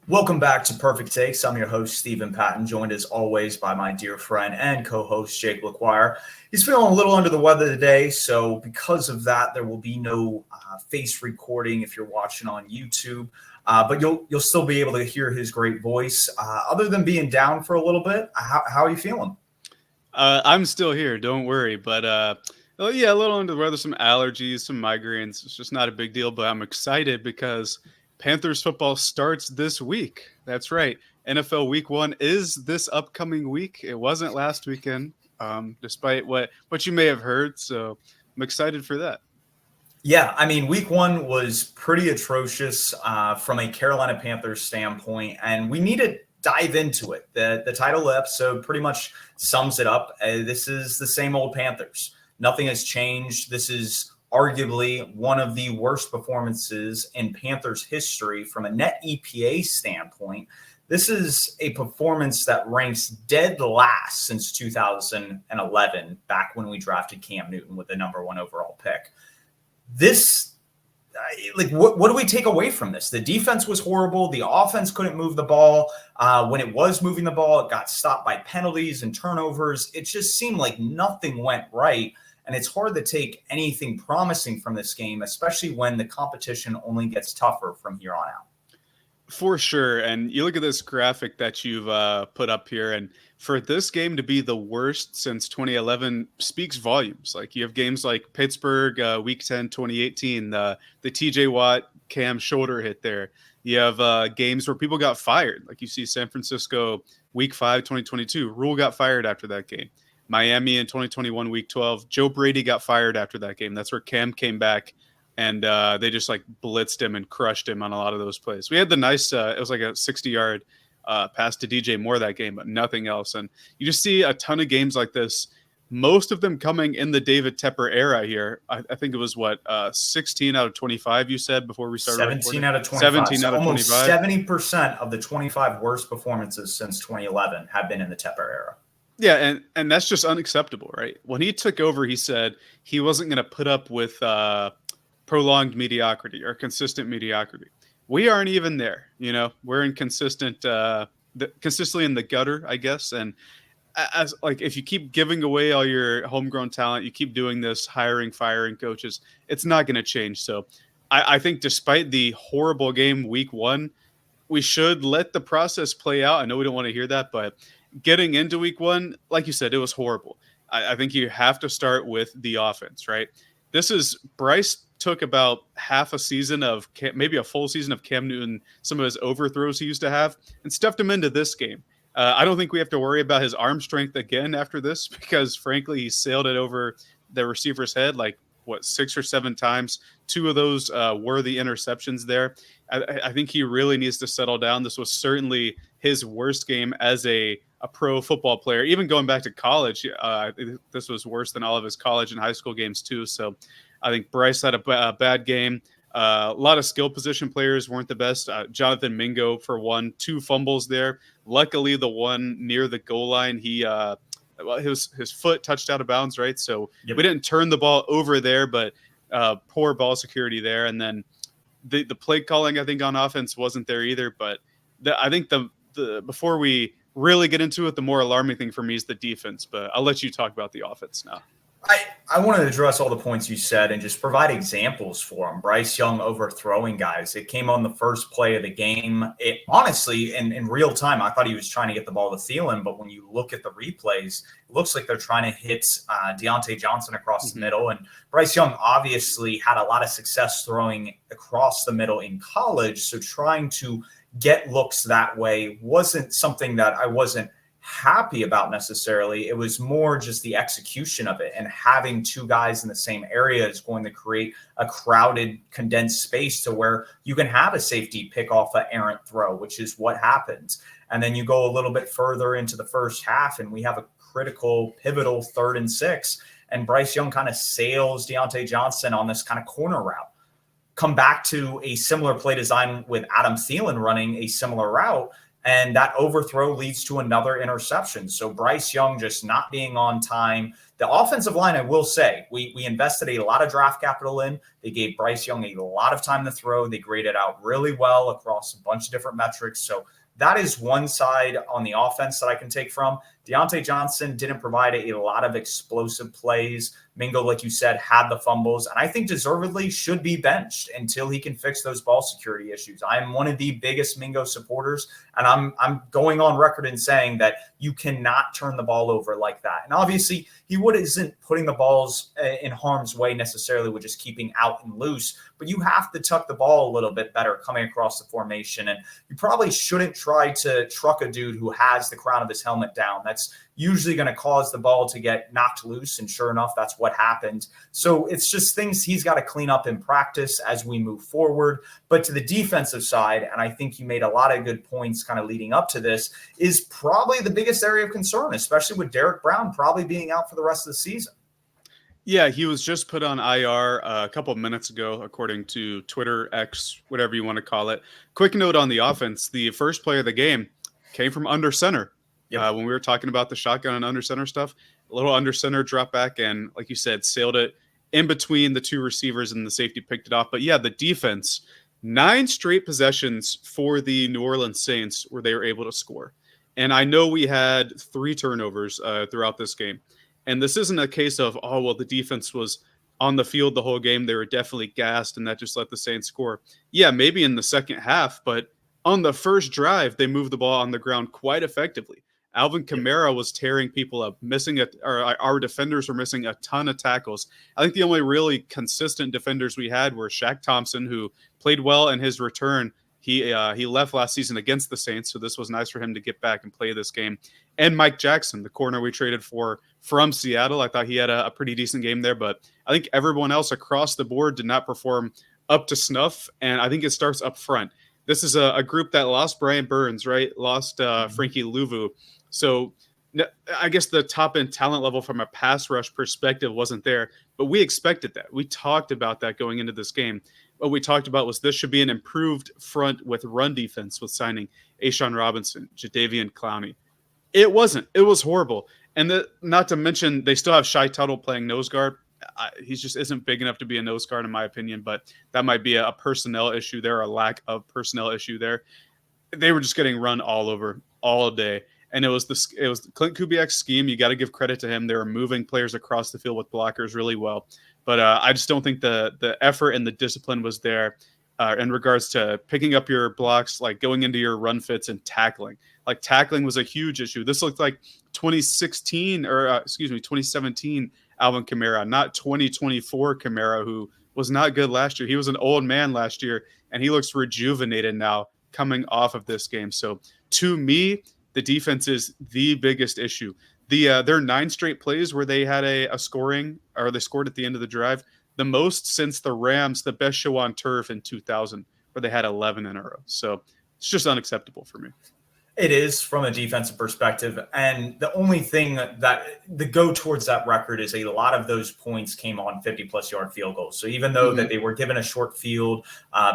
Welcome back to Purrfect Takes. I'm your host, Stephen Patton, joined as always by my dear friend and co-host, Jake LaQuire. He's feeling a little under the weather today, so because of that, there will be no face recording if you're watching on YouTube, but you'll still be able to hear his great voice. Other than being down for a little bit, how are you feeling? I'm still here, don't worry. But yeah, a little under the weather, some allergies, some migraines. It's just not a big deal, but I'm excited because Panthers football starts this week. That's right. NFL Week 1 is this upcoming week. It wasn't last weekend, despite what you may have heard. So I'm excited for that. Yeah, I mean, week one was pretty atrocious from a Carolina Panthers standpoint, and we need to dive into it. The title episode pretty much sums it up. This is the same old Panthers. Nothing has changed. This is arguably one of the worst performances in Panthers history from a net EPA standpoint. This is a performance that ranks dead last since 2011, back when we drafted Cam Newton with the number one overall pick. This, like, what do we take away from this? The defense was horrible. The offense couldn't move the ball. When it was moving the ball, it got stopped by penalties and turnovers. It just seemed like nothing went right. And it's hard to take anything promising from this game, especially when the competition only gets tougher from here on out. For sure. And you look at this graphic that you've put up here, and for this game to be the worst since 2011 speaks volumes. Like, you have games like Pittsburgh, Week 10, 2018, the TJ Watt Cam shoulder hit there. You have games where people got fired. Like, you see San Francisco, Week 5, 2022. Rule got fired after that game. Miami in 2021, Week 12. Joe Brady got fired after that game. That's where Cam came back. And they just like blitzed him and crushed him on a lot of those plays. We had the nice, it was like a 60-yard pass to DJ Moore that game, but nothing else. And you just see a ton of games like this, most of them coming in the David Tepper era here. I think it was 16 out of 25 you said before we started 17 recording? out of 25. 17 so out of almost 25. 70% of the 25 worst performances since 2011 have been in the Tepper era. Yeah, and that's just unacceptable, right? When he took over, he said he wasn't going to put up with prolonged mediocrity or consistent mediocrity. We aren't even there. We're in consistently in the gutter, I guess. And as like, if you keep giving away all your homegrown talent, you keep doing this, firing coaches, it's not going to change. So I think despite the horrible game week 1, we should let the process play out. I know we don't want to hear that, but getting into week 1, like you said, it was horrible. I think you have to start with the offense, right? Bryce took about half a season of maybe a full season of Cam Newton, some of his overthrows he used to have, and stuffed him into this game. I don't think we have to worry about his arm strength again after this, because frankly, he sailed it over the receiver's head like 6 or 7 times. 2 of those were the interceptions there. I think he really needs to settle down. This was certainly his worst game as a pro football player. Even going back to college, this was worse than all of his college and high school games too. So I think Bryce had a bad game. A lot of skill position players weren't the best. Jonathan Mingo, for one, 2 fumbles there. Luckily, the one near the goal line, his foot touched out of bounds, right? So We didn't turn the ball over there, but poor ball security there. And then the play calling, I think, on offense wasn't there either. But I think the before we really get into it, the more alarming thing for me is the defense. But I'll let you talk about the offense now. I want to address all the points you said and just provide examples for them. Bryce Young overthrowing guys. It came on the first play of the game. It honestly, in real time, I thought he was trying to get the ball to Thielen, but when you look at the replays, it looks like they're trying to hit Deontay Johnson across the middle. And Bryce Young obviously had a lot of success throwing across the middle in college, so trying to get looks that way wasn't something that I wasn't happy about necessarily. It was more just the execution of it, and having 2 guys in the same area is going to create a crowded, condensed space to where you can have a safety pick off an errant throw, which is what happens. And then you go a little bit further into the first half, and we have a critical, pivotal 3rd and 6, and Bryce Young kind of sails Deontay Johnson on this kind of corner route. Come back to a similar play design with Adam Thielen running a similar route. and that overthrow leads to another interception. So Bryce Young just not being on time. The offensive line, I will say, we invested a lot of draft capital in. They gave Bryce Young a lot of time to throw. They graded out really well across a bunch of different metrics. So that is one side on the offense that I can take from. Deontay Johnson didn't provide a lot of explosive plays. Mingo, like you said, had the fumbles, and I think deservedly should be benched until he can fix those ball security issues. I am one of the biggest Mingo supporters, and I'm going on record in saying that you cannot turn the ball over like that. And obviously, he isn't putting the balls in harm's way necessarily with just keeping out and loose, but you have to tuck the ball a little bit better coming across the formation, and you probably shouldn't try to truck a dude who has the crown of his helmet down. That's usually going to cause the ball to get knocked loose. And sure enough, that's what happened. So it's just things he's got to clean up in practice as we move forward. But to the defensive side, and I think you made a lot of good points kind of leading up to this, is probably the biggest area of concern, especially with Derek Brown probably being out for the rest of the season. Yeah, he was just put on IR a couple of minutes ago, according to Twitter, X, whatever you want to call it. Quick note on the offense. The first play of the game came from under center. Yep. When we were talking about the shotgun and under center stuff, a little under center drop back and, like you said, sailed it in between the two receivers and the safety picked it off. But yeah, the defense, 9 straight possessions for the New Orleans Saints where they were able to score. And I know we had 3 turnovers throughout this game. And this isn't a case of, oh, well, the defense was on the field the whole game. They were definitely gassed and that just let the Saints score. Yeah, maybe in the second half, but on the first drive, they moved the ball on the ground quite effectively. Alvin Kamara was tearing people up, our defenders were missing a ton of tackles. I think the only really consistent defenders we had were Shaq Thompson, who played well in his return. He left last season against the Saints, so this was nice for him to get back and play this game. And Mike Jackson, the corner we traded for from Seattle. I thought he had a pretty decent game there, but I think everyone else across the board did not perform up to snuff, and I think it starts up front. This is a group that lost Brian Burns, right? Lost Frankie Louvu. So I guess the top-end talent level from a pass rush perspective wasn't there, but we expected that. We talked about that going into this game. What we talked about was this should be an improved front with run defense with signing A'Shawn Robinson, Jadeveon Clowney. It wasn't. It was horrible. And not to mention they still have Shai Tuttle playing nose guard. He just isn't big enough to be a nose guard in my opinion, but that might be a personnel issue there, a lack of personnel issue there. They were just getting run all over all day. And it was Clint Kubiak's scheme. You got to give credit to him. They were moving players across the field with blockers really well. But I just don't think the effort and the discipline was there in regards to picking up your blocks, like going into your run fits and tackling. Like tackling was a huge issue. This looked like 2017 Alvin Kamara, not 2024 Kamara, who was not good last year. He was an old man last year, and he looks rejuvenated now coming off of this game. So to me, the defense is the biggest issue. Their 9 straight plays where they had a scoring, or they scored at the end of the drive, the most since the Rams, the best show on turf in 2000, where they had 11 in a row. So it's just unacceptable for me. It is from a defensive perspective. And the only thing that the go towards that record is a lot of those points came on 50-plus yard field goals. So even though that they were given a short field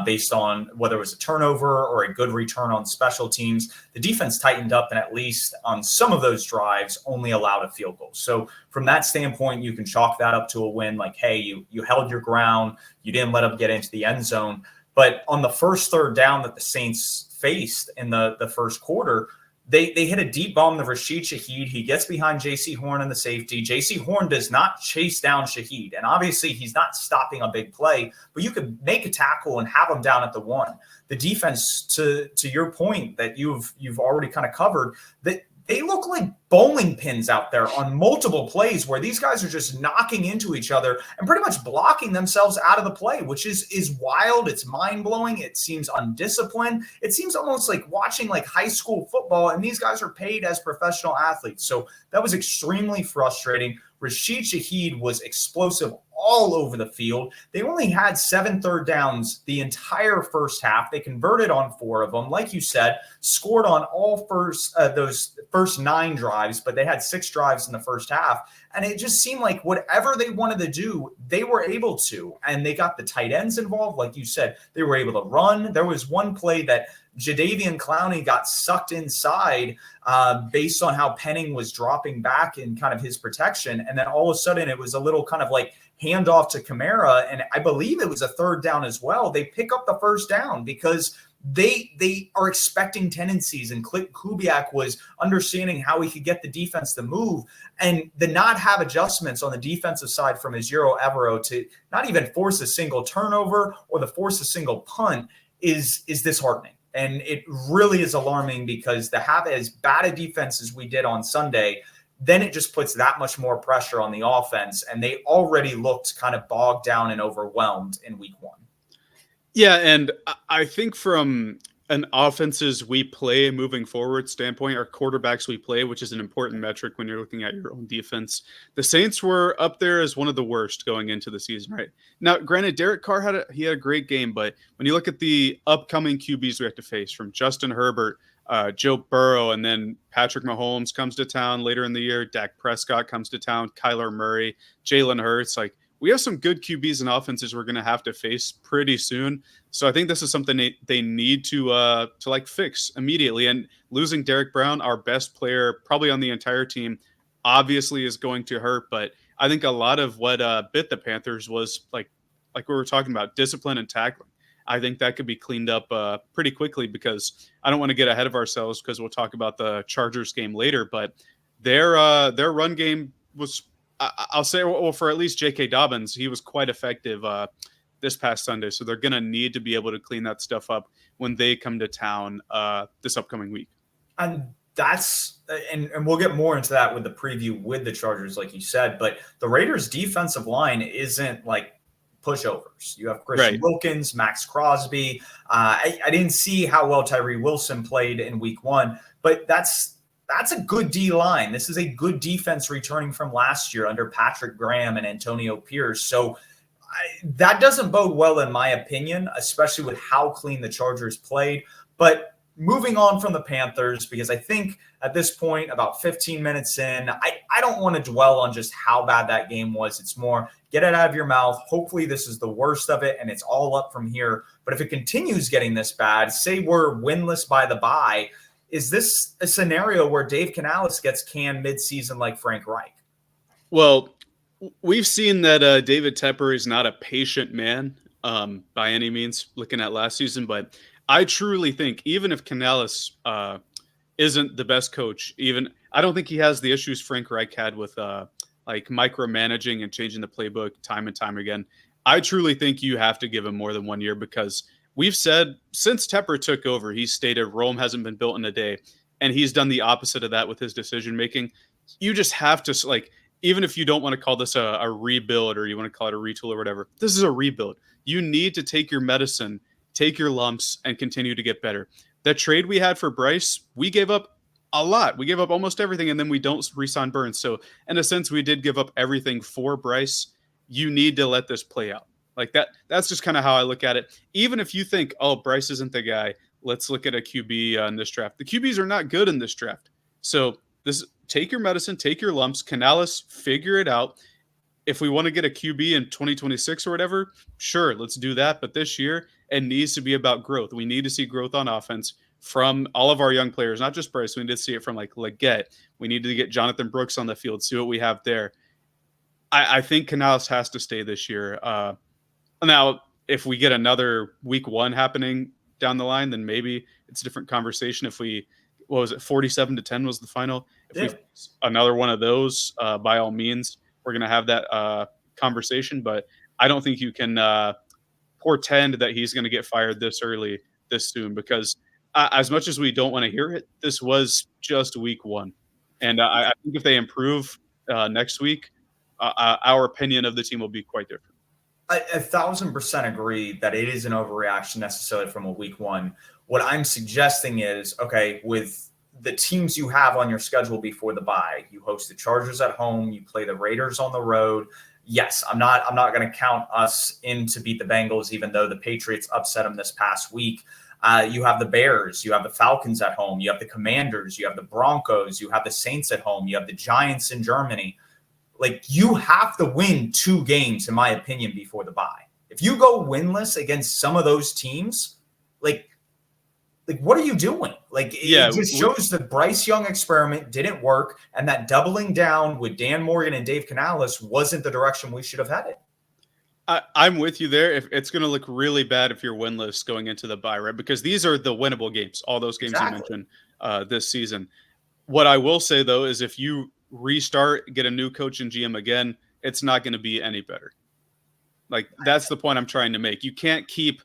based on whether it was a turnover or a good return on special teams, the defense tightened up and at least on some of those drives only allowed a field goal. So from that standpoint, you can chalk that up to a win. Like, hey, you held your ground. You didn't let them get into the end zone. But on the first third down that the Saints faced in the first quarter, they hit a deep bomb to Rashid Shaheed. He gets behind J.C. Horn in the safety. J.C. Horn does not chase down Shaheed. And obviously he's not stopping a big play, but you could make a tackle and have him down at the 1. The defense, to your point that you've already kind of covered, that they look like bowling pins out there on multiple plays where these guys are just knocking into each other and pretty much blocking themselves out of the play, which is wild. It's mind-blowing. It seems undisciplined. It seems almost like watching like high school football, and these guys are paid as professional athletes. So that was extremely frustrating. Rashid Shaheed was explosive all over the field. They only had 7 third downs the entire first half. They converted on 4 of them. Like you said, scored on all those first 9 drives, but they had 6 drives in the first half. And it just seemed like whatever they wanted to do, they were able to. And they got the tight ends involved. Like you said, they were able to run. There was one play that Jadeveon Clowney got sucked inside based on how Penning was dropping back in kind of his protection. And then all of a sudden it was a little kind of like handoff to Kamara. And I believe it was a third down as well. They pick up the first down because they are expecting tendencies, and Kubiak was understanding how he could get the defense to move, and the not have adjustments on the defensive side from Ejiro Evero to not even force a single turnover or to force a single punt is disheartening. And it really is alarming because to have as bad a defense as we did on Sunday, then it just puts that much more pressure on the offense. And they already looked kind of bogged down and overwhelmed in week 1. Yeah, and I think from an offenses we play moving forward standpoint, or quarterbacks we play, which is an important metric when you're looking at your own defense, the Saints were up there as one of the worst going into the season, right? Now, granted, Derek Carr had a great game, but when you look at the upcoming QBs we have to face, from Justin Herbert, Joe Burrow, and then Patrick Mahomes comes to town later in the year, Dak Prescott comes to town, Kyler Murray, Jalen Hurts, like, we have some good QBs and offenses we're going to have to face pretty soon. So I think this is something they need to like fix immediately. And losing Derek Brown, our best player probably on the entire team, obviously is going to hurt. But I think a lot of what bit the Panthers was like we were talking about, discipline and tackling. I think that could be cleaned up pretty quickly, because I don't want to get ahead of ourselves because we'll talk about the Chargers game later. But their run game was, I'll say, well, for at least J.K. Dobbins, he was quite effective this past Sunday. So they're going to need to be able to clean that stuff up when they come to town this upcoming week. And that's and we'll get more into that with the preview with the Chargers, like you said. But the Raiders' defensive line isn't like pushovers. You have Christian Wilkins, Max Crosby. I didn't see how well Tyree Wilson played in week 1, but that's a good D line. This is a good defense returning from last year under Patrick Graham and Antonio Pierce. So that doesn't bode well, in my opinion, especially with how clean the Chargers played. But moving on from the Panthers, because I think at this point, about 15 minutes in, I don't want to dwell on just how bad that game was. It's more, get it out of your mouth. Hopefully this is the worst of it and it's all up from here. But if it continues getting this bad, say we're winless by the bye, is this a scenario where Dave Canales gets canned midseason like Frank Reich? Well, we've seen that David Tepper is not a patient man by any means, looking at last season. But I truly think, even if Canales isn't the best coach, I don't think he has the issues Frank Reich had with like micromanaging and changing the playbook time and time again. I truly think you have to give him more than 1 year, because we've said since Tepper took over, he's stated Rome hasn't been built in a day, and he's done the opposite of that with his decision making. You just have to, like, even if you don't want to call this a rebuild, or you want to call it a retool or whatever, this is a rebuild. You need to take your medicine, take your lumps, and continue to get better. That trade we had for Bryce, we gave up a lot. We gave up almost everything, and then we don't re-sign Burns. So in a sense, we did give up everything for Bryce. You need to let this play out. Like that's just kind of how I look at it. Even if you think, oh, Bryce isn't the guy, let's look at a QB in this draft. The QBs are not good in this draft. So take your medicine, take your lumps. Canales, figure it out. If we want to get a QB in 2026 or whatever, sure, let's do that. But this year, it needs to be about growth. We need to see growth on offense from all of our young players, not just Bryce. We need to see it from like Leggett. We need to get Jonathan Brooks on the field, see what we have there. I think Canales has to stay this year. Now, if we get another week 1 happening down the line, then maybe it's a different conversation. If we, 47-10 was the final. If we another one of those, by all means, we're going to have that conversation. But I don't think you can portend that he's going to get fired this early, this soon, because as much as we don't want to hear it, this was just week 1. And I think if they improve next week, our opinion of the team will be quite different. I 1,000% agree that it is an overreaction necessarily from a week 1. What I'm suggesting is, okay, with the teams you have on your schedule before the bye, you host the Chargers at home, you play the Raiders on the road, yes, I'm not going to count us in to beat the Bengals, even though the Patriots upset them this past week. You have the Bears, you have the Falcons at home, you have the Commanders, you have the Broncos, you have the Saints at home, you have the Giants in Germany. Like, you have to win 2 games, in my opinion, before the bye. If you go winless against some of those teams, like what are you doing? Like, it just shows the Bryce Young experiment didn't work, and that doubling down with Dan Morgan and Dave Canales wasn't the direction we should have headed. I'm with you there. If it's going to look really bad if you're winless going into the bye, right? Because these are the winnable games, all those games you mentioned this season. What I will say, though, is if you restart, get a new coach and GM again, it's not going to be any better. Like, that's the point I'm trying to make. You can't keep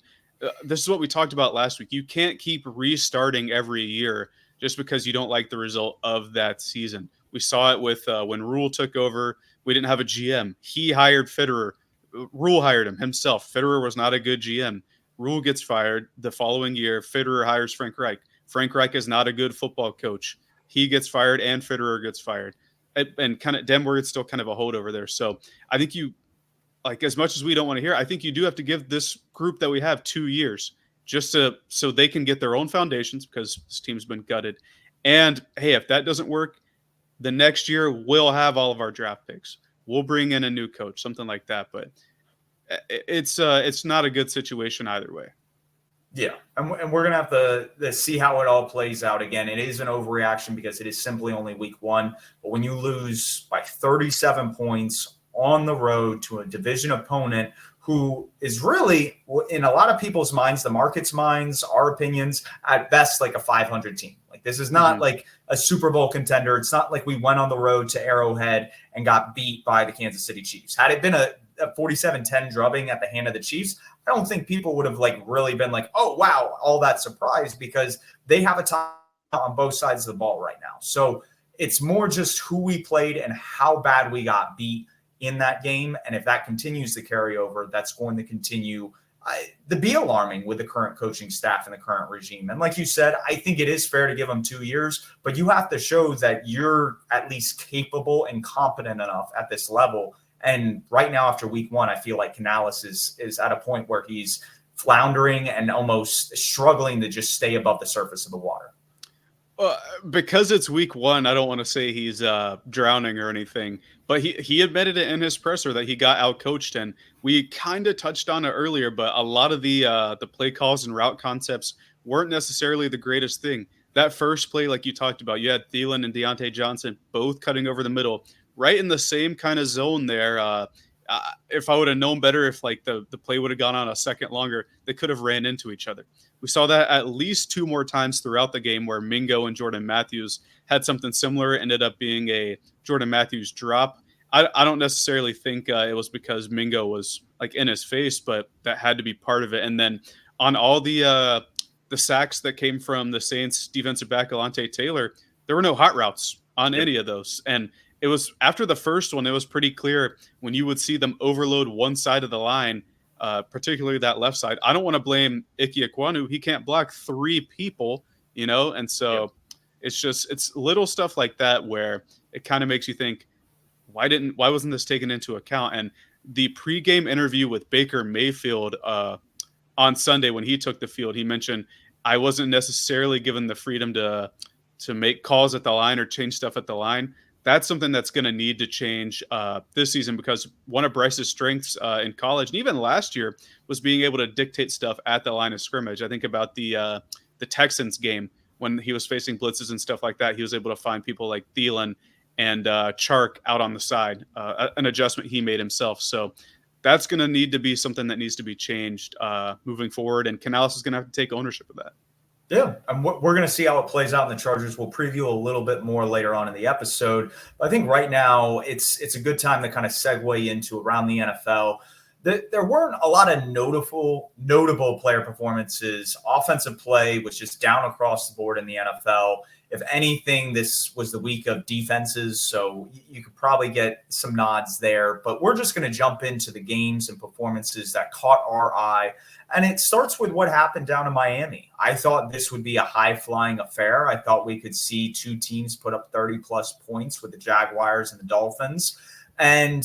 this is what we talked about last week. You can't keep restarting every year just because you don't like the result of that season. We saw it with when Rule took over. We didn't have a GM. He hired Fitterer. Rule hired him himself. Fitterer was not a good GM. Rule gets fired the following year. Fitterer hires Frank Reich. Frank Reich is not a good football coach. He gets fired and Fitterer gets fired. And kind of Denver is still kind of a holdover there. So I think as much as we don't want to hear, I think you do have to give this group that we have 2 years so they can get their own foundations, because this team's been gutted. And hey, if that doesn't work, the next year we'll have all of our draft picks. We'll bring in a new coach, something like that. But it's not a good situation either way. Yeah, and we're going to have to see how it all plays out. Again, it is an overreaction because it is simply only week 1. But when you lose by 37 points on the road to a division opponent who is really, in a lot of people's minds, the market's minds, our opinions, at best like a 500 team. Like, this is not like a Super Bowl contender. It's not like we went on the road to Arrowhead and got beat by the Kansas City Chiefs. Had it been a 47-10 drubbing at the hand of the Chiefs, I don't think people would have really been like, oh, wow, all that surprised, because they have a tie on both sides of the ball right now. So it's more just who we played and how bad we got beat in that game. And if that continues to carry over, that's going to continue to be alarming with the current coaching staff and the current regime. And like you said, I think it is fair to give them 2 years, but you have to show that you're at least capable and competent enough at this level. And right now, after week 1, I feel like Canales is at a point where he's floundering and almost struggling to just stay above the surface of the water. Because it's week 1, I don't want to say he's drowning or anything, but he admitted it in his presser that he got outcoached, and we kind of touched on it earlier, but a lot of the play calls and route concepts weren't necessarily the greatest thing. That first play, like you talked about, you had Thielen and Deontay Johnson both cutting over the middle, right in the same kind of zone there. If I would have known better, if the play would have gone on a second longer, they could have ran into each other. We saw that at least 2 more times throughout the game where Mingo and Jordan Matthews had something similar. It ended up being a Jordan Matthews drop. I don't necessarily think it was because Mingo was in his face, but that had to be part of it. And then on all the sacks that came from the Saints defensive back Alontae Taylor, there were no hot routes on any of those. And it was after the first one, it was pretty clear when you would see them overload one side of the line, particularly that left side. I don't want to blame Ike Ekwonu. He can't block 3 people, and so it's little stuff like that where it kind of makes you think, why wasn't this taken into account? And the pregame interview with Baker Mayfield on Sunday when he took the field, he mentioned, I wasn't necessarily given the freedom to make calls at the line or change stuff at the line. That's something that's going to need to change this season, because one of Bryce's strengths in college and even last year was being able to dictate stuff at the line of scrimmage. I think about the Texans game when he was facing blitzes and stuff like that. He was able to find people like Thielen and Chark out on the side, an adjustment he made himself. So that's going to need to be something that needs to be changed moving forward, and Canales is going to have to take ownership of that. Yeah, and we're going to see how it plays out in the Chargers. We'll preview a little bit more later on in the episode. But I think right now it's a good time to kind of segue into around the NFL. There weren't a lot of notable player performances. Offensive play was just down across the board in the NFL. If anything, this was the week of defenses, so you could probably get some nods there. But we're just going to jump into the games and performances that caught our eye. And it starts with what happened down in Miami. I thought this would be a high-flying affair. I thought we could see 2 teams put up 30-plus points with the Jaguars and the Dolphins. And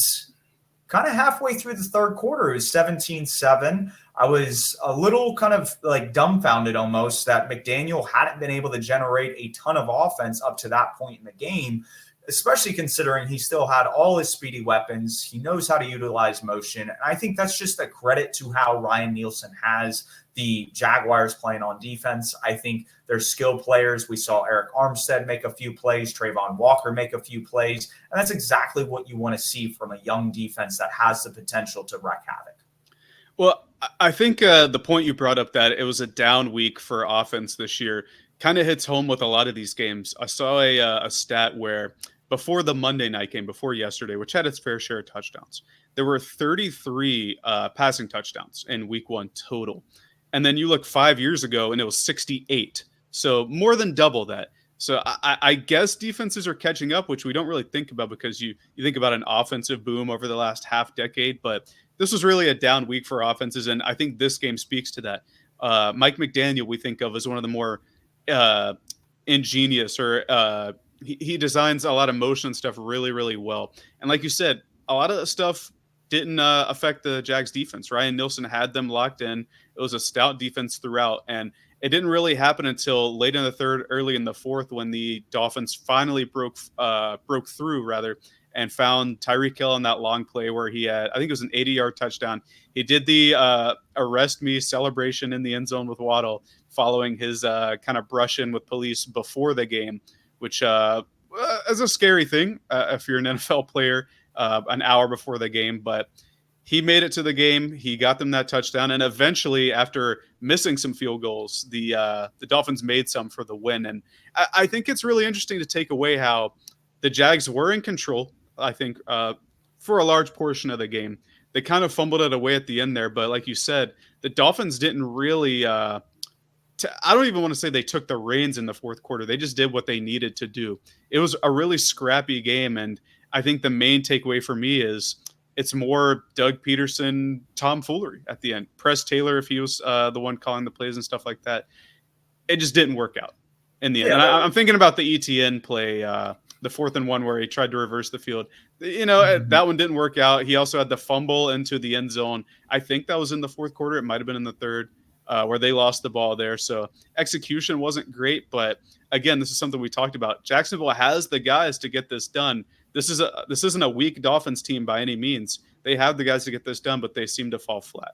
kind of halfway through the third quarter, it was 17-7. I was a little kind of like dumbfounded almost that McDaniel hadn't been able to generate a ton of offense up to that point in the game, especially considering he still had all his speedy weapons. He knows how to utilize motion. And I think that's just a credit to how Ryan Nielsen has the Jaguars playing on defense. I think they're skilled players. We saw Eric Armstead make a few plays, Trayvon Walker make a few plays. And that's exactly what you want to see from a young defense that has the potential to wreak havoc. Well, I think the point you brought up, that it was a down week for offense this year, kind of hits home with a lot of these games. I saw a stat where before the Monday night game, before yesterday, which had its fair share of touchdowns, there were 33 passing touchdowns in week one total. And then you look 5 years ago and it was 68. So more than double that. So I guess defenses are catching up, which we don't really think about because you think about an offensive boom over the last half decade. But this was really a down week for offenses. And I think this game speaks to that. Mike McDaniel, we think of as one of the more ingenious, or he designs a lot of motion stuff really, really well. And like you said, a lot of that stuff didn't affect the Jags defense. Ryan Nielsen had them locked in. It was a stout defense throughout. And it didn't really happen until late in the third, early in the fourth, when the Dolphins finally broke through, and found Tyreek Hill on that long play where he had, I think it was an 80-yard touchdown. He did the arrest me celebration in the end zone with Waddle following his kind of brush in with police before the game, which is a scary thing if you're an NFL player an hour before the game. But he made it to the game. He got them that touchdown. And eventually, after missing some field goals, the Dolphins made some for the win. And I think it's really interesting to take away how the Jags were in control, I think, for a large portion of the game. They kind of fumbled it away at the end there. But like you said, the Dolphins didn't really I don't even want to say they took the reins in the fourth quarter. They just did what they needed to do. It was a really scrappy game. And I think the main takeaway for me is it's more Doug Peterson tomfoolery at the end. Press Taylor, if he was the one calling the plays and stuff like that. It just didn't work out in the end. And I'm thinking about the ETN play, the 4th and 1 where he tried to reverse the field. That one didn't work out. He also had the fumble into the end zone. I think that was in the fourth quarter. It might have been in the third, where they lost the ball there. So execution wasn't great. But again, this is something we talked about. Jacksonville has the guys to get this done. This isn't a weak Dolphins team by any means. They have the guys to get this done, but they seem to fall flat.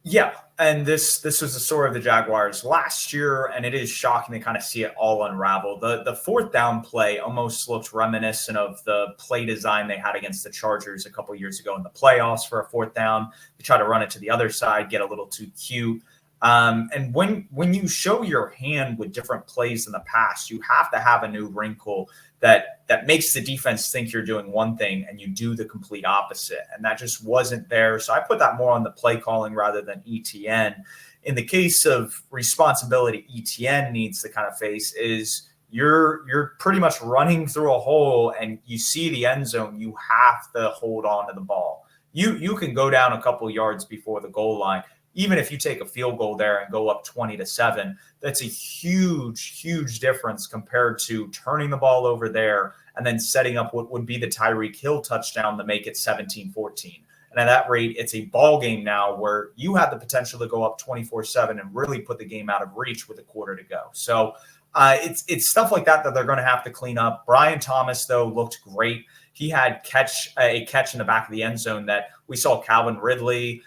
Yeah, and this was the story of the Jaguars last year, and it is shocking to kind of see it all unravel. The fourth down play almost looked reminiscent of the play design they had against the Chargers a couple years ago in the playoffs for a fourth down. They try to run it to the other side, get a little too cute. And when you show your hand with different plays in the past, you have to have a new wrinkle that makes the defense think you're doing one thing and you do the complete opposite. And that just wasn't there. So I put that more on the play calling rather than ETN. In the case of responsibility ETN needs to kind of face is you're pretty much running through a hole and you see the end zone. You have to hold on to the ball. You can go down a couple yards before the goal line. Even if you take a field goal there and go up 20-7, that's a huge, huge difference compared to turning the ball over there and then setting up what would be the Tyreek Hill touchdown to make it 17-14. And at that rate, it's a ball game now where you have the potential to go up 24-7 and really put the game out of reach with a quarter to go. So it's stuff like that they're going to have to clean up. Brian Thomas, though, looked great. He had a catch in the back of the end zone that we saw Calvin Ridley,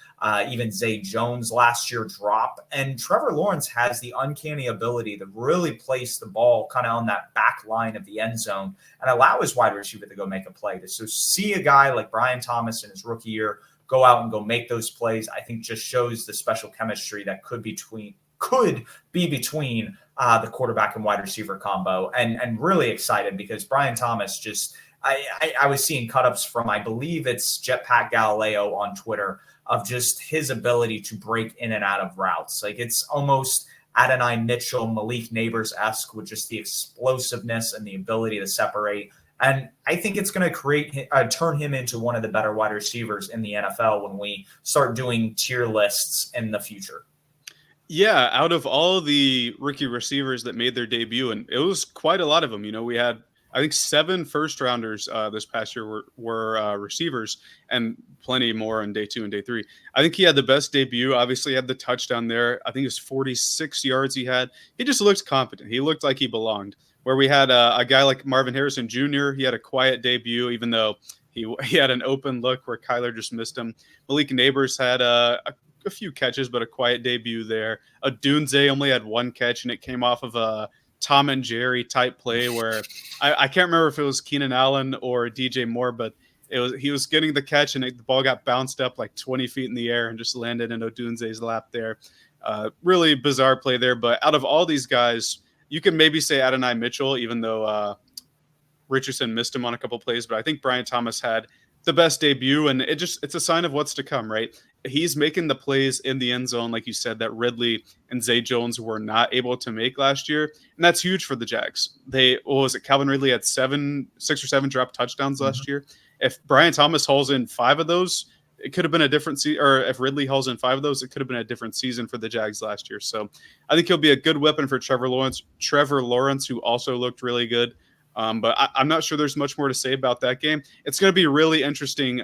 even Zay Jones last year drop. And Trevor Lawrence has the uncanny ability to really place the ball kind of on that back line of the end zone and allow his wide receiver to go make a play. So see a guy like Brian Thomas in his rookie year go out and go make those plays, I think just shows the special chemistry that could be between the quarterback and wide receiver combo. And really excited because Brian Thomas just – I was seeing cut-ups from, I believe it's Jetpack Galileo on Twitter, of just his ability to break in and out of routes. Like it's almost Adonai Mitchell, Malik Neighbors-esque with just the explosiveness and the ability to separate. And I think it's going to turn him into one of the better wide receivers in the NFL when we start doing tier lists in the future. Yeah, out of all the rookie receivers that made their debut, and it was quite a lot of them. We had I think 7 first rounders this past year were receivers, and plenty more on day 2 and day 3. I think he had the best debut. Obviously, he had the touchdown there. I think it was 46 yards he had. He just looked confident. He looked like he belonged. Where we had a guy like Marvin Harrison Jr., he had a quiet debut, even though he had an open look where Kyler just missed him. Malik Neighbors had a few catches, but a quiet debut there. Dunze only had 1 catch, and it came off of a Tom and Jerry type play where I can't remember if it was Keenan Allen or DJ Moore, but he was getting the catch, and the ball got bounced up like 20 feet in the air and just landed in Odunze's lap there. Really bizarre play there. But out of all these guys, you can maybe say Adonai Mitchell, even though Richardson missed him on a couple plays. But I think Brian Thomas had the best debut, and it's a sign of what's to come, right? He's making the plays in the end zone, like you said, that Ridley and Zay Jones were not able to make last year. And that's huge for the Jags. Calvin Ridley had 6 or 7 drop touchdowns last year. If Brian Thomas hauls in 5 of those, it could have been a different season, or if Ridley hauls in 5 of those, it could have been a different season for the Jags last year. So I think he'll be a good weapon for Trevor Lawrence, who also looked really good. But I'm not sure there's much more to say about that game. It's going to be really interesting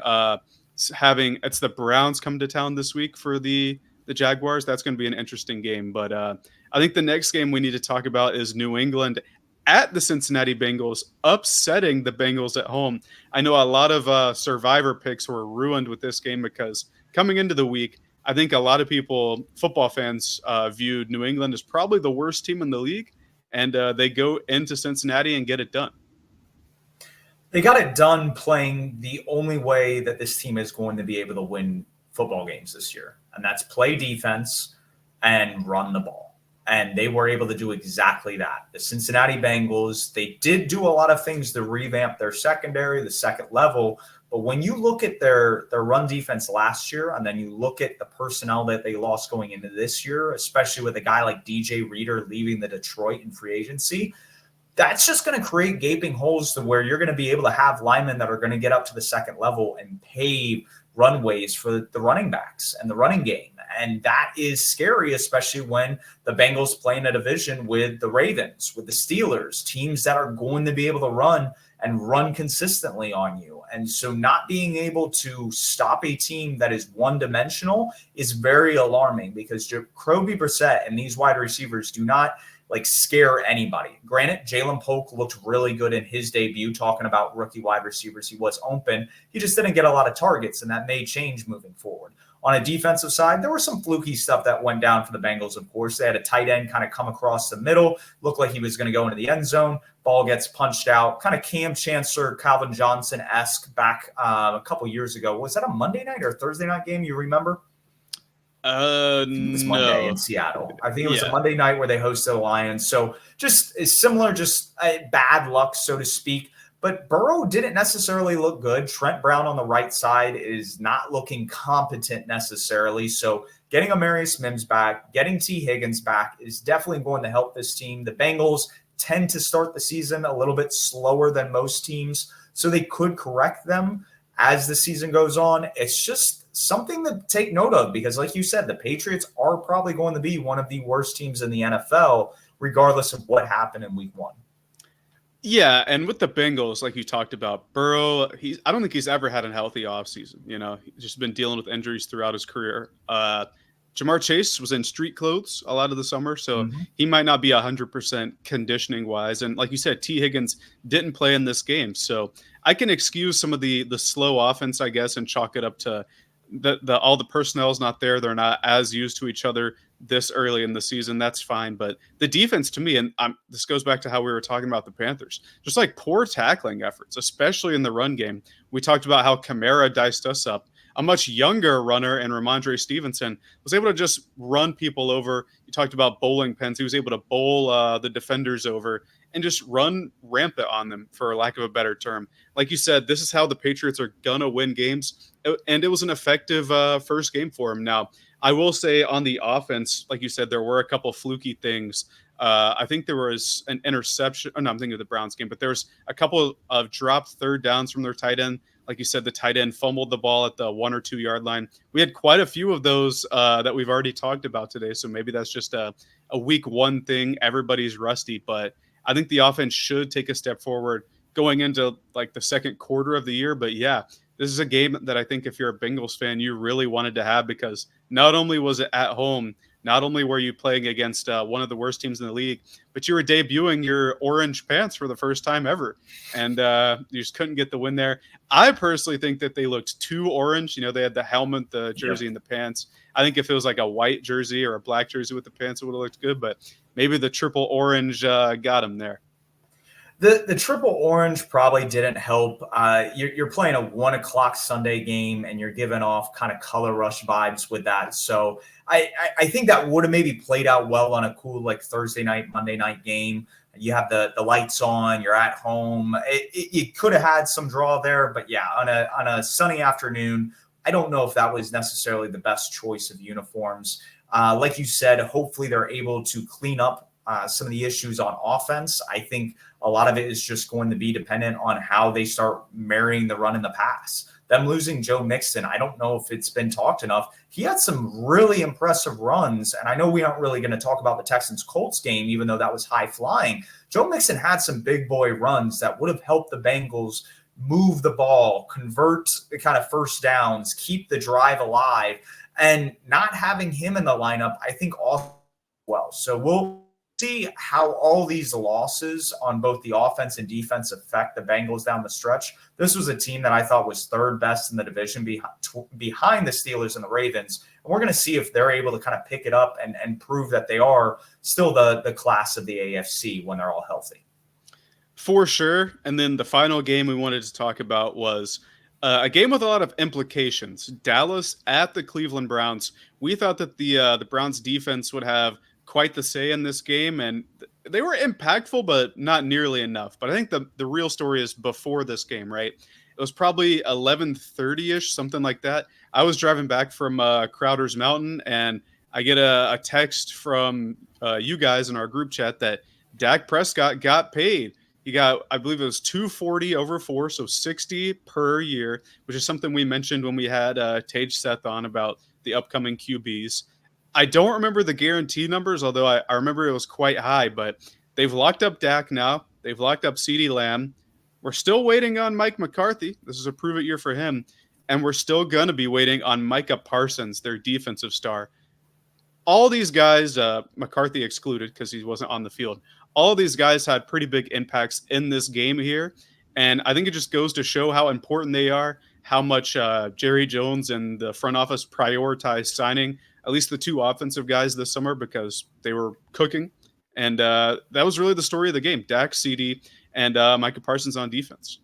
it's the Browns come to town this week for the Jaguars. That's going to be an interesting game. But I think the next game we need to talk about is New England at the Cincinnati Bengals, upsetting the Bengals at home. I know a lot of survivor picks were ruined with this game because coming into the week, I think a lot of people, football fans, viewed New England as probably the worst team in the league. And they go into Cincinnati and get it done. They got it done playing the only way that this team is going to be able to win football games this year, and that's play defense and run the ball. And they were able to do exactly that. The Cincinnati Bengals, they did do a lot of things to revamp their secondary, the second level. But when you look at their run defense last year, and then you look at the personnel that they lost going into this year, especially with a guy like DJ Reader leaving the Detroit in free agency, that's just going to create gaping holes to where you're going to be able to have linemen that are going to get up to the second level and pave runways for the running backs and the running game. And that is scary, especially when the Bengals play in a division with the Ravens, with the Steelers, teams that are going to be able to run and run consistently on you. And so not being able to stop a team that is one-dimensional is very alarming because Jacoby Brissett and these wide receivers do not scare anybody. Granted, Jalen Polk looked really good in his debut, talking about rookie wide receivers. He was open. He just didn't get a lot of targets, and that may change moving forward. On a defensive side, there was some fluky stuff that went down for the Bengals, of course. They had a tight end kind of come across the middle, looked like he was going to go into the end zone. Ball gets punched out, kind of Cam Chancellor, Calvin Johnson-esque back a couple years ago. Was that a Monday night or Thursday night game, you remember? It was Monday in Seattle. I think it was a Monday night where they hosted the Lions. So just is similar, just bad luck, so to speak. But Burrow didn't necessarily look good. Trent Brown on the right side is not looking competent necessarily. So getting Amarius Mims back, getting T. Higgins back is definitely going to help this team. The Bengals tend to start the season a little bit slower than most teams, so they could correct them as the season goes on. It's just something to take note of because, like you said, the Patriots are probably going to be one of the worst teams in the NFL, regardless of what happened in week 1. Yeah, and with the Bengals, like you talked about, Burrow, I don't think he's ever had a healthy offseason. He's just been dealing with injuries throughout his career. Jamar Chase was in street clothes a lot of the summer, so he might not be 100% conditioning-wise. And like you said, T. Higgins didn't play in this game. So I can excuse some of the slow offense, I guess, and chalk it up to all the personnel's not there. They're not as used to each other this early in the season. That's fine. But the defense to me, and this goes back to how we were talking about the Panthers, just like poor tackling efforts, especially in the run game. We talked about how Kamara diced us up. A much younger runner and Ramondre Stevenson was able to just run people over. You talked about bowling pins. He was able to bowl the defenders over and just run rampant on them, for lack of a better term. Like you said, this is how the Patriots are going to win games. And it was an effective first game for him. Now, I will say on the offense, like you said, there were a couple fluky things. I think there was an interception. Oh, no, I'm thinking of the Browns game, but there was a couple of dropped third downs from their tight end. Like you said, the tight end fumbled the ball at the 1 or 2 yard line. We had quite a few of those that we've already talked about today. So maybe that's just a week 1 thing. Everybody's rusty, but I think the offense should take a step forward going into like the second quarter of the year. But yeah, this is a game that I think if you're a Bengals fan, you really wanted to have, because not only was it at home, not only were you playing against one of the worst teams in the league, but you were debuting your orange pants for the first time ever. And you just couldn't get the win there. I personally think that they looked too orange. You know, they had the helmet, the jersey, and the pants. I think if it was like a white jersey or a black jersey with the pants, it would have looked good. But maybe the triple orange got him there. The triple orange probably didn't help. You're playing a 1 o'clock Sunday game, and you're giving off kind of color rush vibes with that. So I think that would have maybe played out well on a cool like Thursday night, Monday night game. You have the lights on, you're at home. You could have had some draw there, but yeah, on a sunny afternoon, I don't know if that was necessarily the best choice of uniforms. Like you said, hopefully they're able to clean up some of the issues on offense. I think a lot of it is just going to be dependent on how they start marrying the run and the pass. Them losing Joe Mixon, I don't know if it's been talked enough. He had some really impressive runs, and I know we aren't really going to talk about the Texans-Colts game, even though that was high flying. Joe Mixon had some big boy runs that would have helped the Bengals move the ball, convert the kind of first downs, keep the drive alive, and not having him in the lineup, I think also well. So we'll see how all these losses on both the offense and defense affect the Bengals down the stretch. This was a team that I thought was third best in the division behind the Steelers and the Ravens. And we're going to see if they're able to kind of pick it up and prove that they are still the class of the AFC when they're all healthy. For sure. And then the final game we wanted to talk about was a game with a lot of implications. Dallas at the Cleveland Browns. We thought that the Browns defense would have quite the say in this game, and they were impactful, but not nearly enough. But I think the real story is before this game, right? It was probably 11:30-ish, something like that. I was driving back from Crowder's Mountain, and I get a text from you guys in our group chat that Dak Prescott got paid. He got, I believe it was $240 over 4, so $60 per year, which is something we mentioned when we had Tage Seth on about the upcoming QBs. I don't remember the guarantee numbers, although I remember it was quite high, but they've locked up Dak now. They've locked up CeeDee Lamb. We're still waiting on Mike McCarthy. This is a prove-it year for him. And we're still going to be waiting on Micah Parsons, their defensive star. All these guys, McCarthy excluded because he wasn't on the field, all these guys had pretty big impacts in this game here. And I think it just goes to show how important they are, how much Jerry Jones and the front office prioritized signing at least the two offensive guys this summer because they were cooking. And that was really the story of the game. Dak, CeeDee, and Micah Parsons on defense.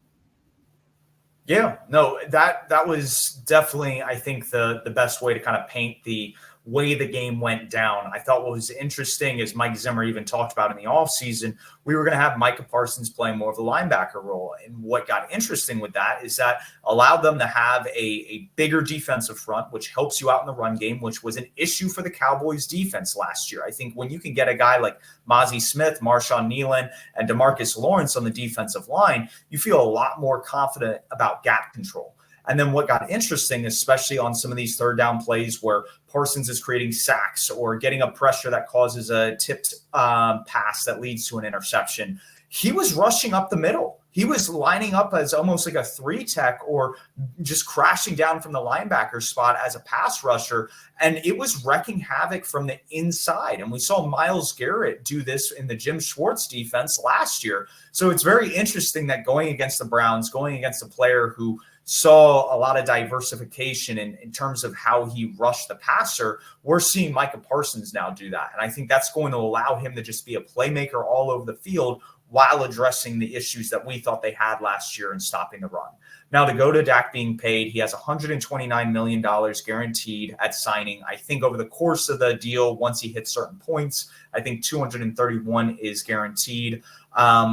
Yeah, no, that was definitely, I think, the best way to kind of paint the way the game went down. I thought what was interesting is Mike Zimmer even talked about in the offseason, we were going to have Micah Parsons playing more of the linebacker role. And what got interesting with that is that allowed them to have a bigger defensive front, which helps you out in the run game, which was an issue for the Cowboys defense last year. I think when you can get a guy like Mozzie Smith, Marshawn Nealon, and DeMarcus Lawrence on the defensive line, you feel a lot more confident about gap control. And then what got interesting, especially on some of these third down plays where Parsons is creating sacks or getting a pressure that causes a tipped pass that leads to an interception, he was rushing up the middle. He was lining up as almost like a 3-tech or just crashing down from the linebacker spot as a pass rusher. And it was wrecking havoc from the inside. And we saw Myles Garrett do this in the Jim Schwartz defense last year. So it's very interesting that going against the Browns, going against a player who saw a lot of diversification in terms of how he rushed the passer, we're seeing Micah Parsons now do that. And I think that's going to allow him to just be a playmaker all over the field while addressing the issues that we thought they had last year in stopping the run. Now, to go to Dak being paid, he has $129 million guaranteed at signing. I think over the course of the deal, once he hits certain points, I think 231 is guaranteed.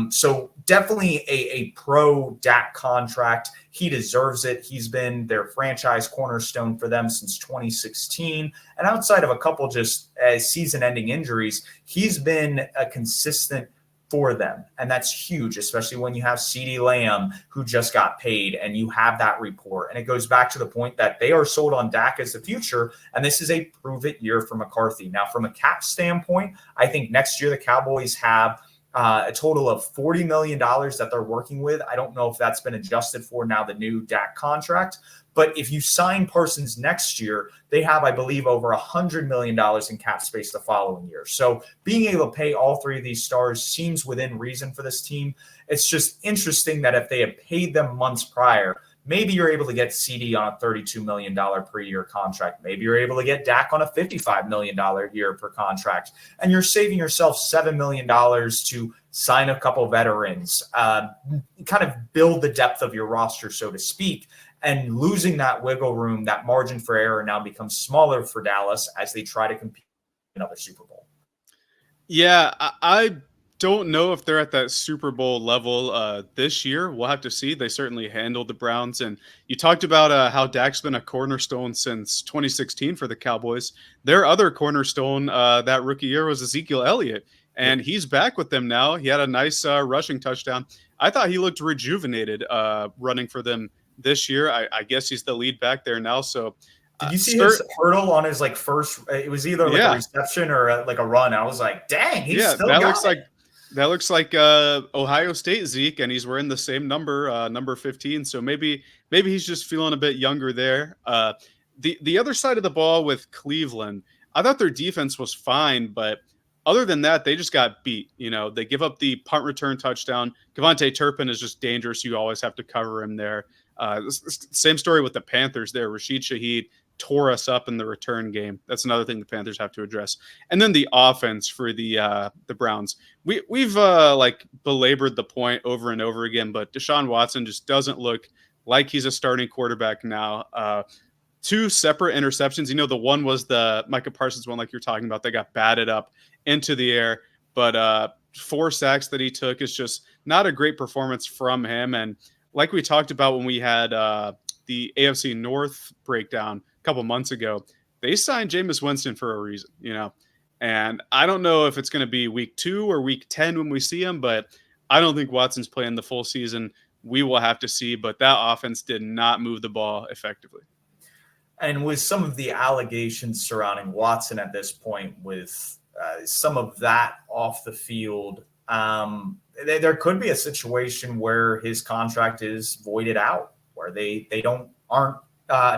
So definitely a pro Dak contract. He deserves it. He's been their franchise cornerstone for them since 2016. And outside of a couple just season-ending injuries, he's been a consistent for them. And that's huge, especially when you have CeeDee Lamb, who just got paid, and you have that report. And it goes back to the point that they are sold on Dak as the future, and this is a prove-it year for McCarthy. Now, from a cap standpoint, I think next year the Cowboys have a total of $40 million that they're working with. I don't know if that's been adjusted for now the new Dak contract. But if you sign Parsons next year, they have, I believe, over $100 million in cap space the following year. So being able to pay all three of these stars seems within reason for this team. It's just interesting that if they had paid them months prior, maybe you're able to get CD on a $32 million per year contract. Maybe you're able to get Dak on a $55 million year per contract. And you're saving yourself $7 million to sign a couple veterans, kind of build the depth of your roster, so to speak. And losing that wiggle room, that margin for error now becomes smaller for Dallas as they try to compete in another Super Bowl. Yeah, I don't know if they're at that Super Bowl level this year. We'll have to see. They certainly handled the Browns. And you talked about how Dak's been a cornerstone since 2016 for the Cowboys. Their other cornerstone that rookie year was Ezekiel Elliott, and he's back with them now. He had a nice rushing touchdown. I thought he looked rejuvenated running for them this year. I guess he's the lead back there now. So did you see his hurdle on his first? It was either a reception or a run. I was like, dang, he's still got it. That looks like Ohio State Zeke, and he's wearing the same number, number 15. So maybe he's just feeling a bit younger there. The other side of the ball with Cleveland, I thought their defense was fine, but other than that, they just got beat. They give up the punt return touchdown. Kevontae Turpin is just dangerous. You always have to cover him there. Same story with the Panthers there. Rashid Shaheed tore us up in the return game. That's another thing the Panthers have to address. And then the offense for the Browns. We've belabored the point over and over again, but Deshaun Watson just doesn't look like he's a starting quarterback now. Two separate interceptions. The one was the Micah Parsons one, like you're talking about, that got batted up into the air. But 4 sacks that he took is just not a great performance from him. And like we talked about when we had the AFC North breakdown a couple months ago, they signed Jameis Winston for a reason, And I don't know if it's going to be week 2 or week 10 when we see him, but I don't think Watson's playing the full season. We will have to see, but that offense did not move the ball effectively. And with some of the allegations surrounding Watson at this point, with some of that off the field, there could be a situation where his contract is voided out, where they aren't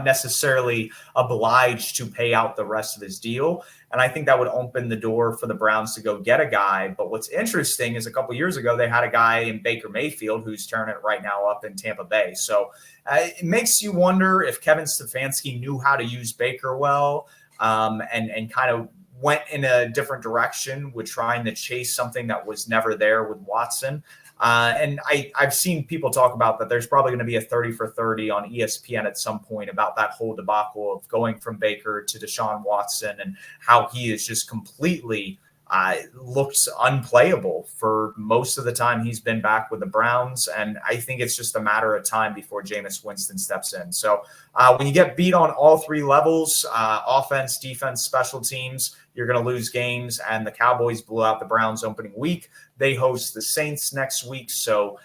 necessarily obliged to pay out the rest of his deal. And I think that would open the door for the Browns to go get a guy. But what's interesting is a couple of years ago, they had a guy in Baker Mayfield who's turning it right now up in Tampa Bay. So it makes you wonder if Kevin Stefanski knew how to use Baker well, and kind of went in a different direction with trying to chase something that was never there with Watson. And I've seen people talk about that there's probably going to be a 30 for 30 on ESPN at some point about that whole debacle of going from Baker to Deshaun Watson and how he is just completely looks unplayable for most of the time he's been back with the Browns. And I think it's just a matter of time before Jameis Winston steps in. So when you get beat on all 3 levels, offense, defense, special teams, you're going to lose games. And the Cowboys blew out the Browns opening week. They host the Saints next week. So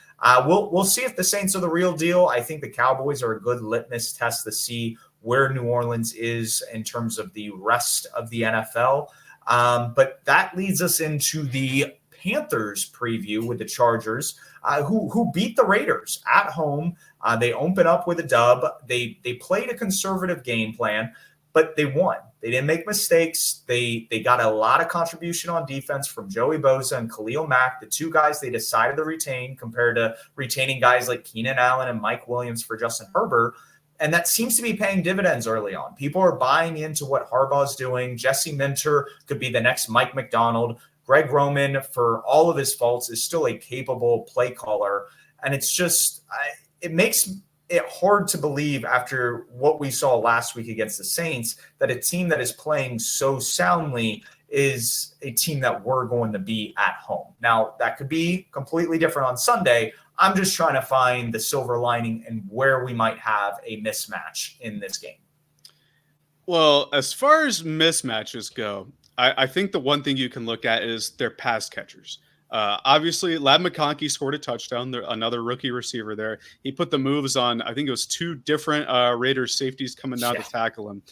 we'll see if the Saints are the real deal. I think the Cowboys are a good litmus test to see where New Orleans is in terms of the rest of the NFL. But that leads us into the Panthers preview with the Chargers, who beat the Raiders at home. They open up with a dub. They played a conservative game plan, but they won. They didn't make mistakes. They got a lot of contribution on defense from Joey Bosa and Khalil Mack, the 2 guys they decided to retain compared to retaining guys like Keenan Allen and Mike Williams for Justin Herbert. And that seems to be paying dividends early on. People are buying into what Harbaugh's doing. Jesse Minter could be the next Mike McDonald. Greg Roman, for all of his faults, is still a capable play caller. And it's just, it makes it hard to believe after what we saw last week against the Saints that a team that is playing so soundly is a team that we're going to be at home. Now, that could be completely different on Sunday. I'm just trying to find the silver lining and where we might have a mismatch in this game. Well, as far as mismatches go, I think the one thing you can look at is their pass catchers. Obviously, Lab McConkey scored a touchdown, another rookie receiver there. He put the moves on, I think it was 2 different Raiders safeties coming down to tackle him.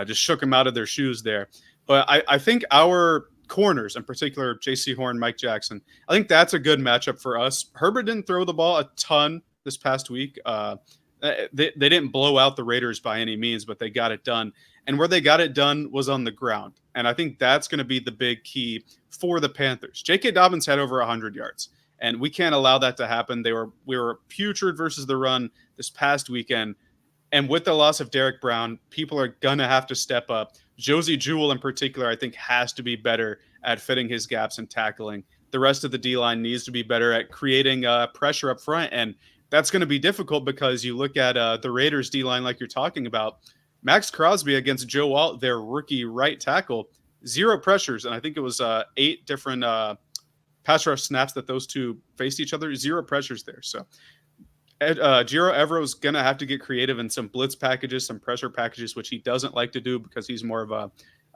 Just shook him out of their shoes there. But I think our corners, in particular, J.C. Horn, Mike Jackson. I think that's a good matchup for us. Herbert didn't throw the ball a ton this past week. They didn't blow out the Raiders by any means, but they got it done. And where they got it done was on the ground. And I think that's going to be the big key for the Panthers. J.K. Dobbins had over 100 yards, and we can't allow that to happen. We were putrid versus the run this past weekend. And with the loss of Derek Brown, people are going to have to step up. Josie Jewell in particular, I think, has to be better at fitting his gaps and tackling. The rest of the D-line needs to be better at creating pressure up front. And that's going to be difficult because you look at the Raiders D-line like you're talking about. Max Crosby against Joe Alt, their rookie right tackle, 0 pressures. And I think it was 8 different pass rush snaps that those two faced each other, 0 pressures there. So Giro Evero is going to have to get creative in some blitz packages, some pressure packages, which he doesn't like to do because he's more of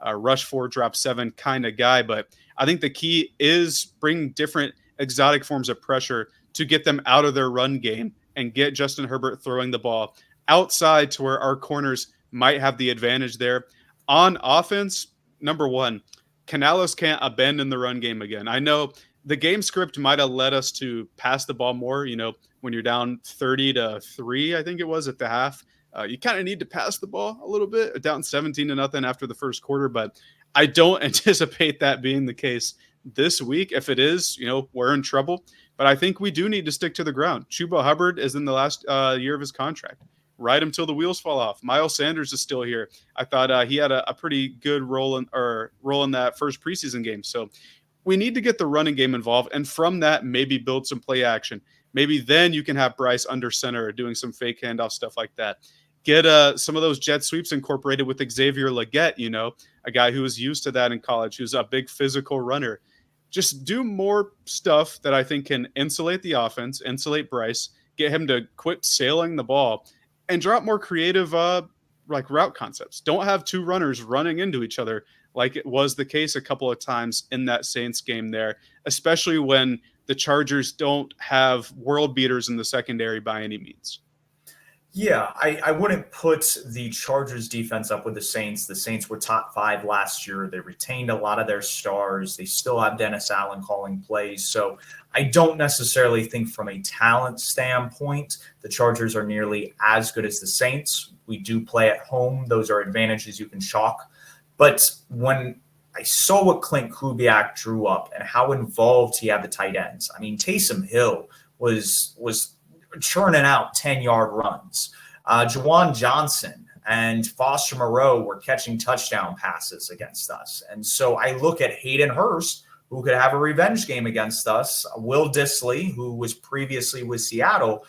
a rush 4, drop 7 kind of guy. But I think the key is bring different exotic forms of pressure to get them out of their run game and get Justin Herbert throwing the ball outside to where our corners might have the advantage there. On offense, number one, Canales can't abandon the run game again. I know the game script might have led us to pass the ball more, when you're down 30-3, I think it was at the half. You kind of need to pass the ball a little bit, down 17-0 after the first quarter, but I don't anticipate that being the case this week. If it is, we're in trouble, but I think we do need to stick to the ground. Chuba Hubbard is in the last year of his contract. Ride him till the wheels fall off. Miles Sanders is still here. I thought he had a pretty good role in that first preseason game. So we need to get the running game involved, and from that, maybe build some play action. Maybe then you can have Bryce under center doing some fake handoff stuff like that. Get some of those jet sweeps incorporated with Xavier Legette, a guy who was used to that in college, who's a big physical runner. Just do more stuff that I think can insulate the offense, insulate Bryce, get him to quit sailing the ball, and drop more creative route concepts. Don't have 2 runners running into each other like it was the case a couple of times in that Saints game there, especially when the Chargers don't have world beaters in the secondary by any means. Yeah, I wouldn't put the Chargers defense up with the Saints. The Saints were top 5 last year. They retained a lot of their stars. They still have Dennis Allen calling plays. So I don't necessarily think from a talent standpoint, the Chargers are nearly as good as the Saints. We do play at home. Those are advantages you can chalk. But when I saw what Clint Kubiak drew up and how involved he had the tight ends, I mean, Taysom Hill was churning out 10-yard runs. Juwan Johnson and Foster Moreau were catching touchdown passes against us. And so I look at Hayden Hurst, who could have a revenge game against us, Will Dissly, who was previously with Seattle.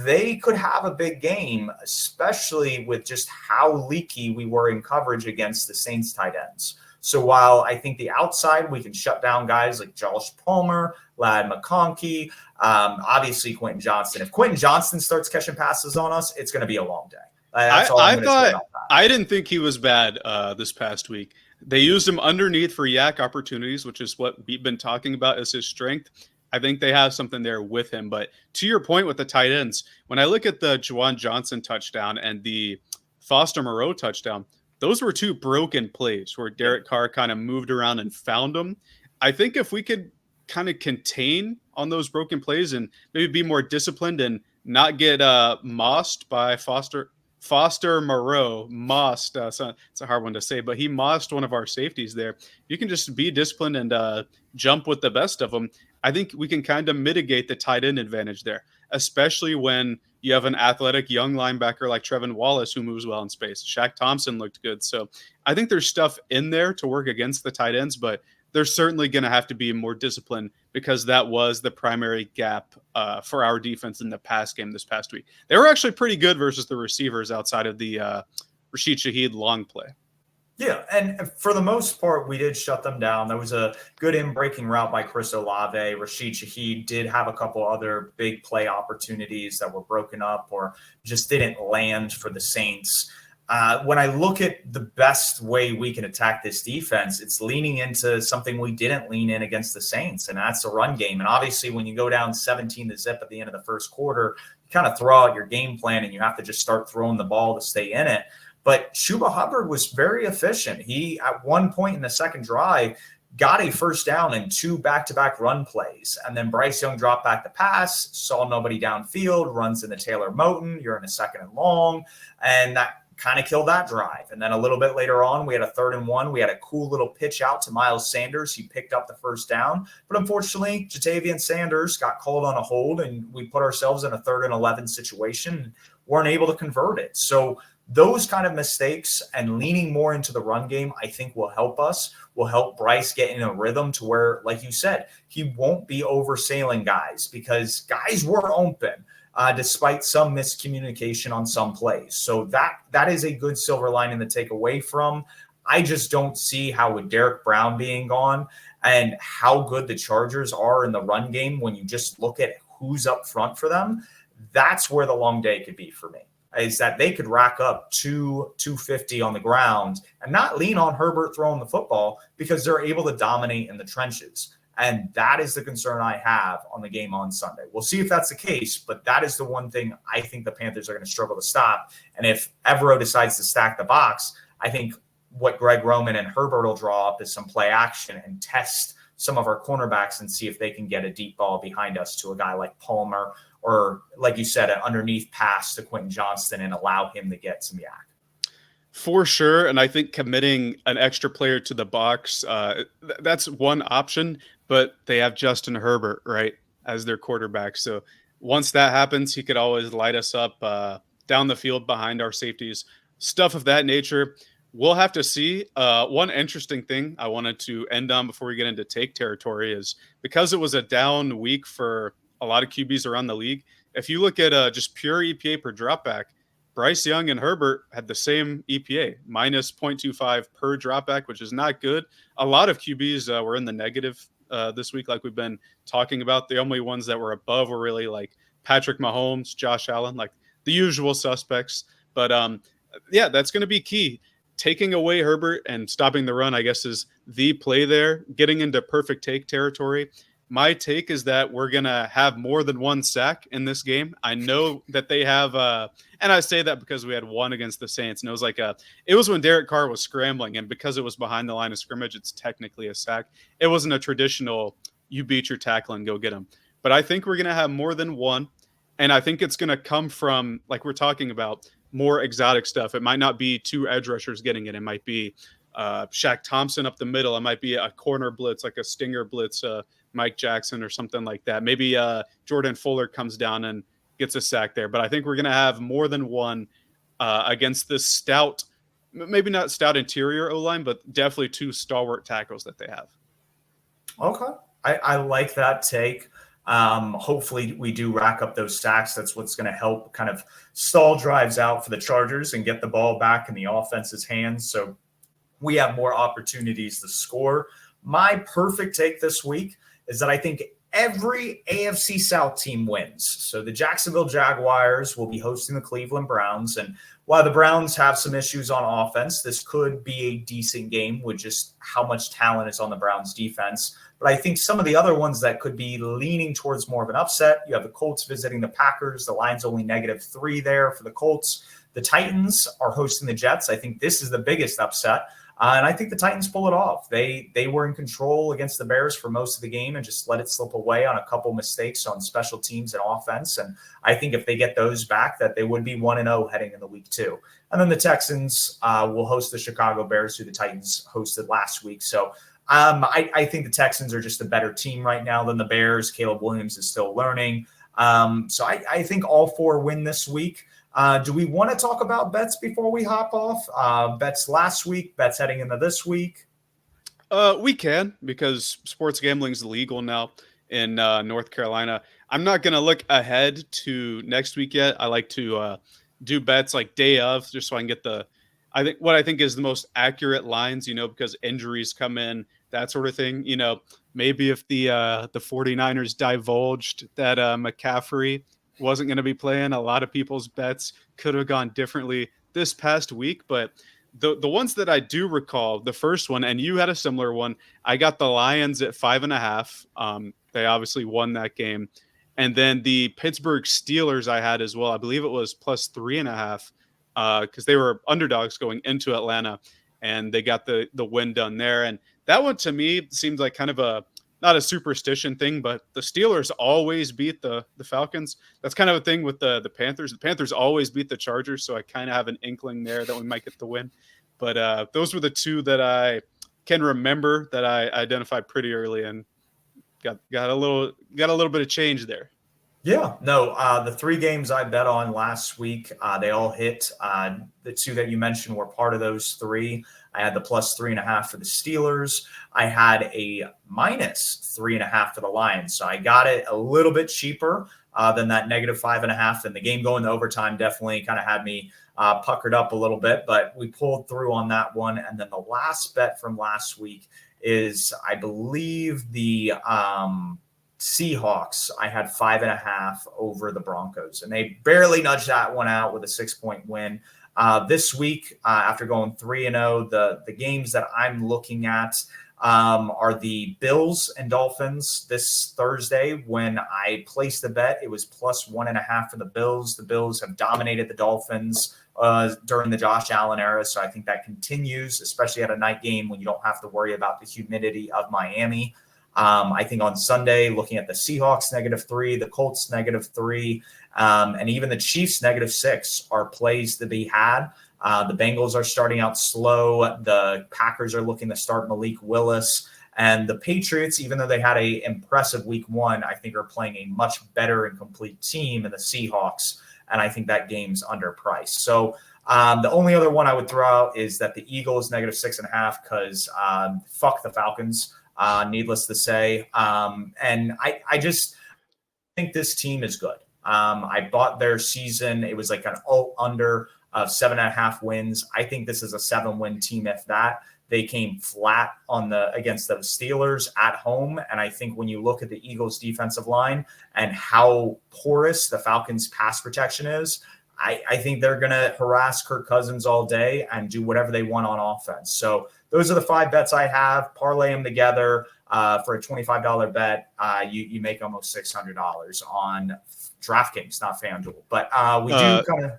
They could have a big game, especially with just how leaky we were in coverage against the Saints tight ends. So while I think the outside, we can shut down guys like Josh Palmer, Ladd McConkey, obviously Quentin Johnston. If Quentin Johnston starts catching passes on us, it's going to be a long day. That's all I'm going to say about that. I didn't think he was bad this past week. They used him underneath for yak opportunities, which is what we've been talking about as his strength. I think they have something there with him. But to your point with the tight ends, when I look at the Juwan Johnson touchdown and the Foster Moreau touchdown, those were 2 broken plays where Derek Carr kind of moved around and found them. I think if we could kind of contain on those broken plays and maybe be more disciplined and not get mossed by Foster Moreau, mossed. So it's a hard one to say, but he mossed one of our safeties there. You can just be disciplined and jump with the best of them. I think we can kind of mitigate the tight end advantage there, especially when you have an athletic young linebacker like Trevin Wallace who moves well in space. Shaq Thompson looked good. So I think there's stuff in there to work against the tight ends, but they're certainly going to have to be more disciplined because that was the primary gap for our defense in the pass game this past week. They were actually pretty good versus the receivers outside of the Rashid Shaheed long play. Yeah, and for the most part, we did shut them down. There was a good in-breaking route by Chris Olave. Rashid Shaheed did have a couple other big play opportunities that were broken up or just didn't land for the Saints. When I look at the best way we can attack this defense, it's leaning into something we didn't lean in against the Saints, and that's the run game. And obviously, when you go down 17-0 at the end of the first quarter, you kind of throw out your game plan, and you have to just start throwing the ball to stay in it. But Chuba Hubbard was very efficient. He, at one point in the second drive, got a first down in 2 back-to-back run plays. And then Bryce Young dropped back the pass, saw nobody downfield, runs into Taylor Moton. You're in a 2nd and long. And that kind of killed that drive. And then a little bit later on, we had a 3rd and 1. We had a cool little pitch out to Miles Sanders. He picked up the first down. But unfortunately, Jatavian Sanders got called on a hold, and we put ourselves in a 3rd and 11 situation. Weren't able to convert it. So those kind of mistakes and leaning more into the run game, I think will help us, will help Bryce get in a rhythm to where, like you said, he won't be oversailing guys, because guys were open despite some miscommunication on some plays. So that is a good silver lining to take away from. I just don't see how, with Derek Brown being gone and how good the Chargers are in the run game, when you just look at who's up front for them, that's where the long day could be for me, is that they could rack up 250 on the ground and not lean on Herbert throwing the football, because they're able to dominate in the trenches. And that is the concern I have on the game on Sunday. We'll see if that's the case, but that is the one thing I think the Panthers are going to struggle to stop. And if Evero decides to stack the box, I think what Greg Roman and Herbert will draw up is some play action and test some of our cornerbacks and see if they can get a deep ball behind us to a guy like Palmer, or, like you said, an underneath pass to Quentin Johnston and allow him to get some yak. For sure. And I think committing an extra player to the box, that's one option, but they have Justin Herbert, right, as their quarterback. So once that happens, he could always light us up down the field behind our safeties, stuff of that nature. We'll have to see. One interesting thing I wanted to end on before we get into take territory is, because it was a down week for a lot of QBs around the league, if you look at just pure EPA per dropback, Bryce Young and Herbert had the same EPA, minus 0.25 per dropback, which is not good. A lot of QBs were in the negative this week, like we've been talking about. The only ones that were above were really like Patrick Mahomes, Josh Allen, like the usual suspects. But yeah, that's going to be key. Taking away Herbert and stopping the run, I guess, is the play there. Getting into perfect take territory. My take is that we're going to have more than one sack in this game. I know that they have, and I say that because we had one against the Saints, and it was like it was when Derek Carr was scrambling, and because it was behind the line of scrimmage, it's technically a sack. It wasn't a traditional, you beat your tackle and go get him. But I think we're going to have more than one, and I think it's going to come from, like we're talking about, more exotic stuff. It might not be 2 edge rushers getting it. It might be Shaq Thompson up the middle. It might be a corner blitz, like a stinger blitz, Mike Jackson or something like that. Maybe Jordan Fuller comes down and gets a sack there. But I think we're going to have more than one against this stout, maybe not stout interior O-line, but definitely 2 stalwart tackles that they have. Okay. I like that take. Hopefully we do rack up those sacks. That's what's going to help kind of stall drives out for the Chargers and get the ball back in the offense's hands, so we have more opportunities to score. My perfect take this week is that I think every AFC South team wins. So the Jacksonville Jaguars will be hosting the Cleveland Browns. And while the Browns have some issues on offense, this could be a decent game with just how much talent is on the Browns defense. But I think some of the other ones that could be leaning towards more of an upset, you have the Colts visiting the Packers. The line's only -3 there for the Colts. The Titans are hosting the Jets. I think this is the biggest upset. And I think the Titans pull it off. They were in control against the Bears for most of the game and just let it slip away on a couple mistakes on special teams and offense. And I think if they get those back, that they would be 1-0 heading into week 2. And then the Texans will host the Chicago Bears, who the Titans hosted last week. So I think the Texans are just a better team right now than the Bears. Caleb Williams is still learning. So I think all 4 win this week. Do we want to talk about bets before we hop off? Bets last week, bets heading into this week? We can, because sports gambling is legal now in North Carolina. I'm not going to look ahead to next week yet. I like to do bets like day of, just so I can get what I think is the most accurate lines, because injuries come in, that sort of thing. Maybe if the 49ers divulged that McCaffrey wasn't going to be playing, a lot of people's bets could have gone differently this past week. But the ones that I do recall, the first one, and you had a similar one, I got the Lions at 5.5. They obviously won that game. And then the Pittsburgh Steelers I had as well. I believe it was +3.5 because they were underdogs going into Atlanta, and they got the win done there. And that one to me seemed like kind of not a superstition thing, but the Steelers always beat the Falcons. That's kind of a thing with the Panthers. The Panthers always beat the Chargers, so I kind of have an inkling there that we might get the win. But those were the two that I can remember that I identified pretty early, and got a little bit of change there. Yeah, no, the 3 games I bet on last week, they all hit. The 2 that you mentioned were part of those 3. I had the +3.5 for the Steelers. I had a -3.5 for the Lions. So I got it a little bit cheaper than that -5.5. And the game going to overtime definitely kind of had me puckered up a little bit, but we pulled through on that one. And then the last bet from last week is, I believe, the Seahawks. I had 5.5 over the Broncos, and they barely nudged that one out with a 6-point win. This week, after going 3-0, the games that I'm looking at are the Bills and Dolphins this Thursday. When I placed the bet, it was +1.5 for the Bills. The Bills have dominated the Dolphins during the Josh Allen era, so I think that continues, especially at a night game when you don't have to worry about the humidity of Miami. I think on Sunday, looking at the Seahawks -3, the Colts -3, and even the Chiefs -6 are plays to be had. The Bengals are starting out slow. The Packers are looking to start Malik Willis. And the Patriots, even though they had a impressive week 1, I think are playing a much better and complete team in the Seahawks. And I think that game's underpriced. So the only other one I would throw out is that the Eagles -6.5 because fuck the Falcons. Needless to say. And I just think this team is good. I bought their season. It was like an under of 7.5 wins. I think this is a 7-win team. If that, they came flat against the Steelers at home. And I think when you look at the Eagles defensive line and how porous the Falcons pass protection is, I think they're going to harass Kirk Cousins all day and do whatever they want on offense. So those are the 5 bets I have. Parlay them together for a $25 bet. You make almost $600 on DraftKings, not FanDuel. But we do kind of.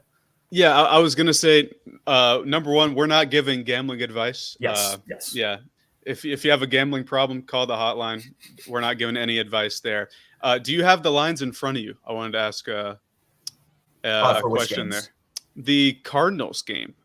Yeah, I was going to say, number one, we're not giving gambling advice. Yes. Yeah. If you have a gambling problem, call the hotline. We're not giving any advice there. Do you have the lines in front of you? I wanted to ask a question there. The Cardinals game.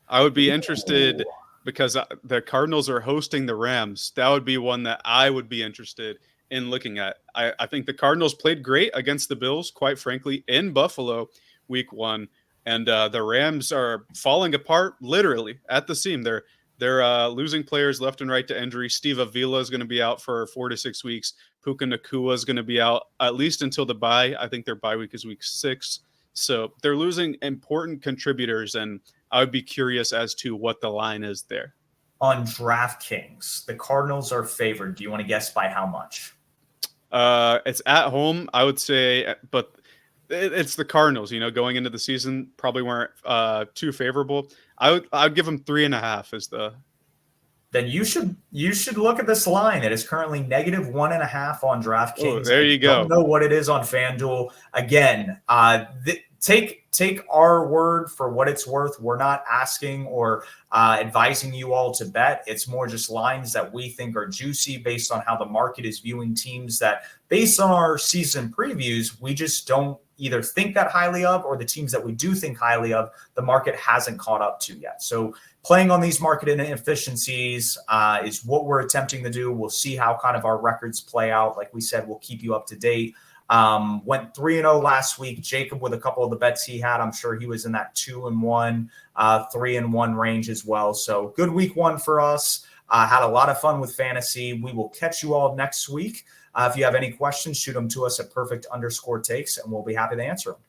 I would be interested because the Cardinals are hosting the Rams. That would be one that I would be interested in looking at. I think the Cardinals played great against the Bills, quite frankly, in Buffalo week 1. And the Rams are falling apart literally at the seam. They're losing players left and right to injury. Steve Avila is going to be out for 4 to 6 weeks. Puka Nacua is going to be out at least until the bye. I think their bye week is week 6. So they're losing important contributors, and I would be curious as to what the line is there. On DraftKings, the Cardinals are favored. Do you want to guess by how much? It's at home, I would say, but it's the Cardinals. Going into the season, probably weren't too favorable. I'd give them 3.5 as the. Then you should look at this line. It is currently -1.5 on DraftKings. Oh, there you go. I don't know what it is on FanDuel. Again, take our word for what it's worth. We're not asking or advising you all to bet. It's more just lines that we think are juicy based on how the market is viewing teams that, based on our season previews, we just don't either think that highly of, or the teams that we do think highly of, the market hasn't caught up to yet. So playing on these market inefficiencies is what we're attempting to do. We'll see how kind of our records play out. Like we said, we'll keep you up to date. Went 3-0 last week. Jacob, with a couple of the bets he had, I'm sure he was in that 2-1, 3-1 range as well. So good week 1 for us. Had a lot of fun with fantasy. We will catch you all next week. If you have any questions, shoot them to us at Purrfect_Takes, and we'll be happy to answer them.